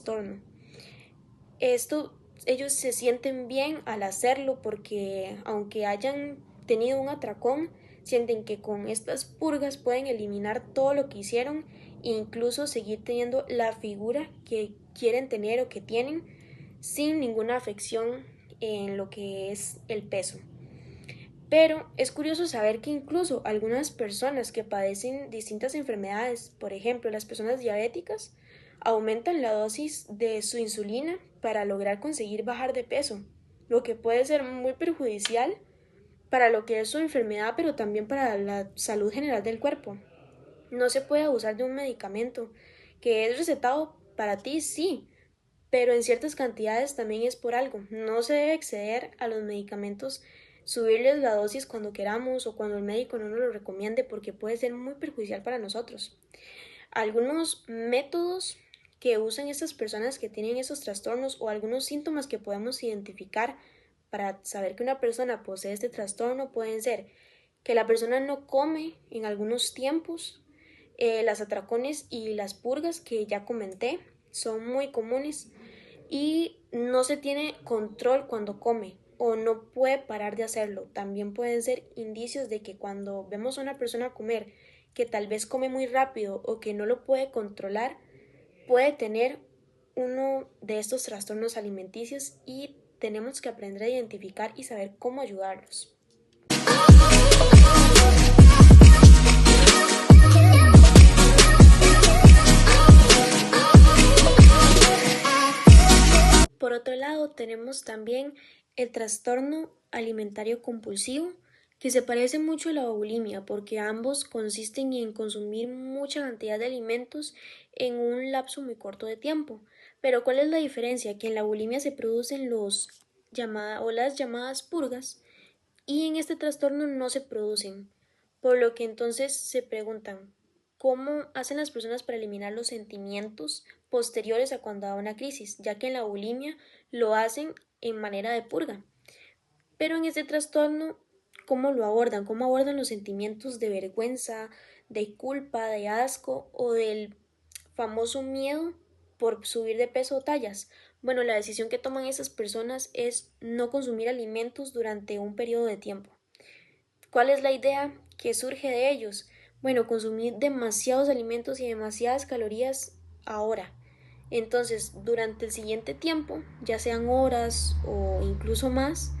trastorno. Ellos se sienten bien al hacerlo porque aunque hayan tenido un atracón, sienten que con estas purgas pueden eliminar todo lo que hicieron e incluso seguir teniendo la figura que quieren tener o que tienen sin ninguna afección en lo que es el peso. Pero es curioso saber que incluso algunas personas que padecen distintas enfermedades, por ejemplo las personas diabéticas, aumentan la dosis de su insulina para lograr conseguir bajar de peso, lo que puede ser muy perjudicial para lo que es su enfermedad, pero también para la salud general del cuerpo. No se puede abusar de un medicamento que es recetado para ti, sí, pero en ciertas cantidades también es por algo. No se debe exceder a los medicamentos, subirles la dosis cuando queramos o cuando el médico no nos lo recomiende porque puede ser muy perjudicial para nosotros. Algunos métodos que usan estas personas que tienen esos trastornos o algunos síntomas que podemos identificar para saber que una persona posee este trastorno pueden ser que la persona no come en algunos tiempos, las atracones y las purgas que ya comenté son muy comunes y no se tiene control cuando come o no puede parar de hacerlo. También pueden ser indicios de que cuando vemos a una persona comer que tal vez come muy rápido o que no lo puede controlar, puede tener uno de estos trastornos alimenticios y tenemos que aprender a identificar y saber cómo ayudarlos. Por otro lado, tenemos también el trastorno alimentario compulsivo, que se parece mucho a la bulimia porque ambos consisten en consumir mucha cantidad de alimentos en un lapso muy corto de tiempo. Pero ¿cuál es la diferencia? Que en la bulimia se producen las llamadas purgas y en este trastorno no se producen, por lo que entonces se preguntan ¿cómo hacen las personas para eliminar los sentimientos posteriores a cuando da una crisis? Ya que en la bulimia lo hacen en manera de purga. Pero en este trastorno, ¿cómo lo abordan? ¿Cómo abordan los sentimientos de vergüenza, de culpa, de asco o del famoso miedo por subir de peso o tallas? Bueno, la decisión que toman esas personas es no consumir alimentos durante un periodo de tiempo. ¿Cuál es la idea que surge de ellos? Bueno, consumir demasiados alimentos y demasiadas calorías ahora. Entonces, durante el siguiente tiempo, ya sean horas o incluso más,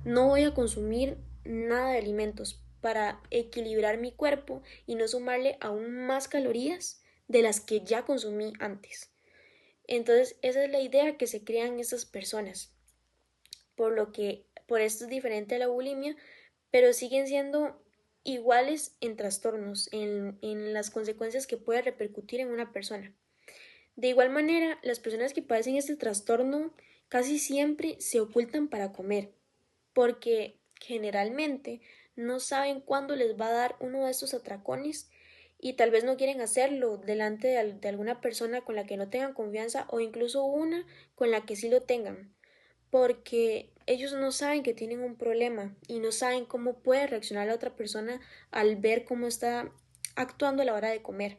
no voy a consumir nada de alimentos para equilibrar mi cuerpo y no sumarle aún más calorías de las que ya consumí antes. Entonces, esa es la idea que se crean estas personas. Por esto es diferente a la bulimia, pero siguen siendo iguales en trastornos, en las consecuencias que puede repercutir en una persona. De igual manera, las personas que padecen este trastorno casi siempre se ocultan para comer, porque generalmente no saben cuándo les va a dar uno de estos atracones y tal vez no quieren hacerlo delante de alguna persona con la que no tengan confianza o incluso una con la que sí lo tengan, porque ellos no saben que tienen un problema y no saben cómo puede reaccionar la otra persona al ver cómo está actuando a la hora de comer.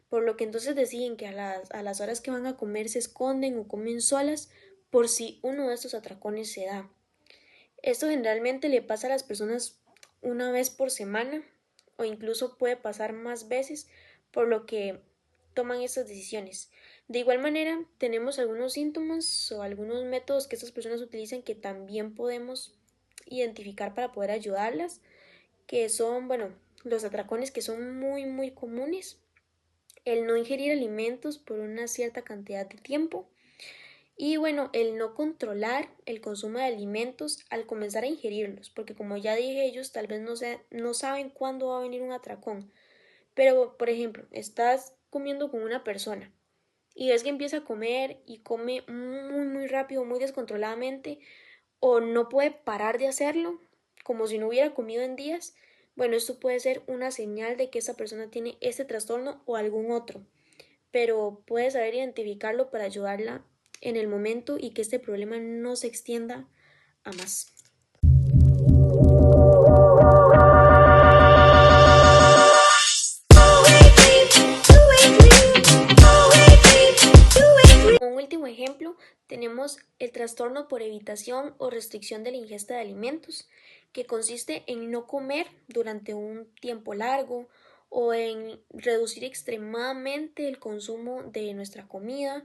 Por lo que entonces deciden que a las horas que van a comer se esconden o comen solas por si uno de estos atracones se da. Esto generalmente le pasa a las personas una vez por semana o incluso puede pasar más veces, por lo que toman estas decisiones. De igual manera, tenemos algunos síntomas o algunos métodos que estas personas utilizan que también podemos identificar para poder ayudarlas, que son, los atracones que son muy comunes, el no ingerir alimentos por una cierta cantidad de tiempo y el no controlar el consumo de alimentos al comenzar a ingerirlos, porque como ya dije, ellos tal vez no saben cuándo va a venir un atracón. Pero, por ejemplo, estás comiendo con una persona y ves que empieza a comer y come muy rápido, muy descontroladamente, o no puede parar de hacerlo, como si no hubiera comido en días. Bueno, esto puede ser una señal de que esa persona tiene este trastorno o algún otro, pero puedes saber identificarlo para ayudarla en el momento y que este problema no se extienda a más. Como último ejemplo tenemos el trastorno por evitación o restricción de la ingesta de alimentos, que consiste en no comer durante un tiempo largo o en reducir extremadamente el consumo de nuestra comida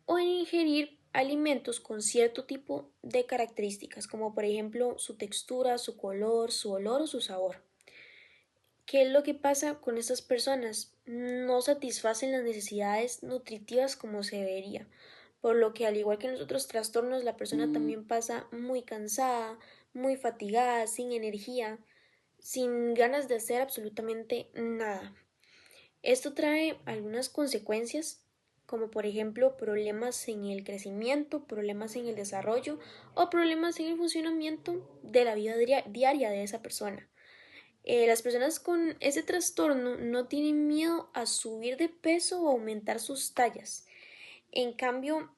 o en ingerir alimentos con cierto tipo de características, como por ejemplo su textura, su color, su olor o su sabor. ¿Qué es lo que pasa con estas personas? No satisfacen las necesidades nutritivas como se debería, por lo que al igual que en los otros trastornos, la persona también pasa muy cansada, muy fatigada, sin energía, sin ganas de hacer absolutamente nada. Esto trae algunas consecuencias, como por ejemplo problemas en el crecimiento, problemas en el desarrollo o problemas en el funcionamiento de la vida diaria de esa persona. Las personas con ese trastorno no tienen miedo a subir de peso o aumentar sus tallas. En cambio,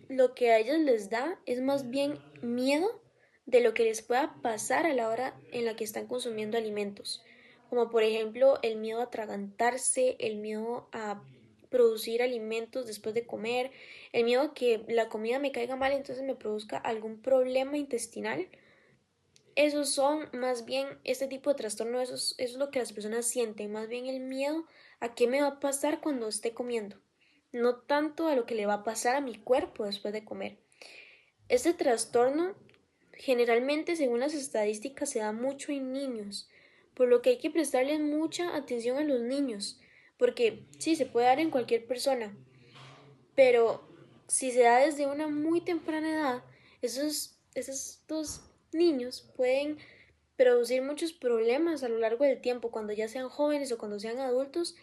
lo que a ellos les da es más bien miedo de lo que les pueda pasar a la hora en la que están consumiendo alimentos, como por ejemplo el miedo a atragantarse, el miedo a producir alimentos después de comer, el miedo a que la comida me caiga mal, entonces me produzca algún problema intestinal. Esos son más bien este tipo de trastorno, eso es lo que las personas sienten, más bien el miedo a qué me va a pasar cuando esté comiendo, no tanto a lo que le va a pasar a mi cuerpo después de comer. Este trastorno generalmente, según las estadísticas, se da mucho en niños, por lo que hay que prestarles mucha atención a los niños, porque sí, se puede dar en cualquier persona, pero si se da desde una muy temprana edad, estos niños pueden producir muchos problemas a lo largo del tiempo, cuando ya sean jóvenes o cuando sean adultos,